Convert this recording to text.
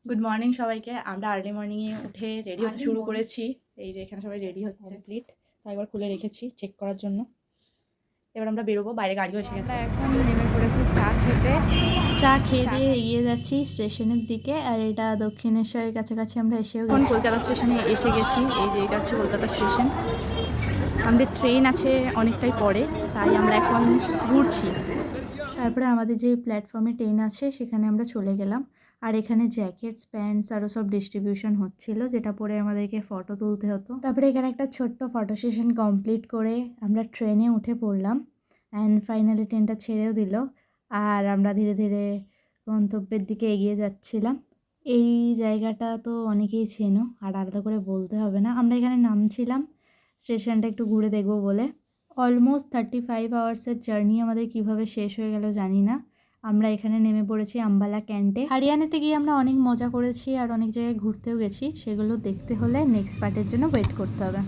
Good morning সবাইকে। আমরা early মর্নিংয়ে উঠে রেডি হতে শুরু করেছি। এই যে এখানে সবাই রেডি হচ্ছে কমপ্লিট। তাই একবার খুলে রেখেছি চেক করার জন্য। এবার আমরা বেরোবো, বাইরে গাড়িও এসে গেছে। এখন নেমে পড়েছি চা খেতে। চা খেয়ে দিয়ে এগিয়ে যাচ্ছি স্টেশনের দিকে। আর এটা দক্ষিণেশ্বরের কাছাকাছি আমরা এসেও এখন কলকাতা স্টেশনে এসে গেছি। এই যে এটা হচ্ছে কলকাতা স্টেশন। আমাদের ট্রেন আছে অনেকটাই পরে, তাই আমরা এখন ঘুরছি। তারপরে আমাদের যে প্ল্যাটফর্মে ট্রেন আছে সেখানে আমরা চলে গেলাম। আর এখানে জ্যাকেটস, প্যান্টস আরও সব ডিস্ট্রিবিউশন হচ্ছিল, যেটা পরে আমাদেরকে ফটো তুলতে হতো। তারপরে এখানে একটা ছোট্ট ফটো সেশন কমপ্লিট করে আমরা ট্রেনে উঠে পড়লাম। অ্যান্ড ফাইনালি ট্রেনটা ছেড়েও দিল। আর আমরা ধীরে ধীরে গন্তব্যের দিকে এগিয়ে যাচ্ছিলাম। এই জায়গাটা তো অনেকেই চেনো, আর আলাদা করে বলতে হবে না। আমরা এখানে নামছিলাম স্টেশনটা একটু ঘুরে দেখব বলে। অলমোস্ট 35 আওয়ার্সের জার্নি আমাদের কিভাবে শেষ হয়ে গেল জানি না। আমরা এখানে নেমে পড়েছি আম্বালা ক্যান্টে। হরিয়ানাতে গিয়ে আমরা অনেক মজা করেছি আর অনেক জায়গায় ঘুরতেও গেছি। সেগুলো দেখতে হলে নেক্সট পার্টের জন্য ওয়েট করতে হবে।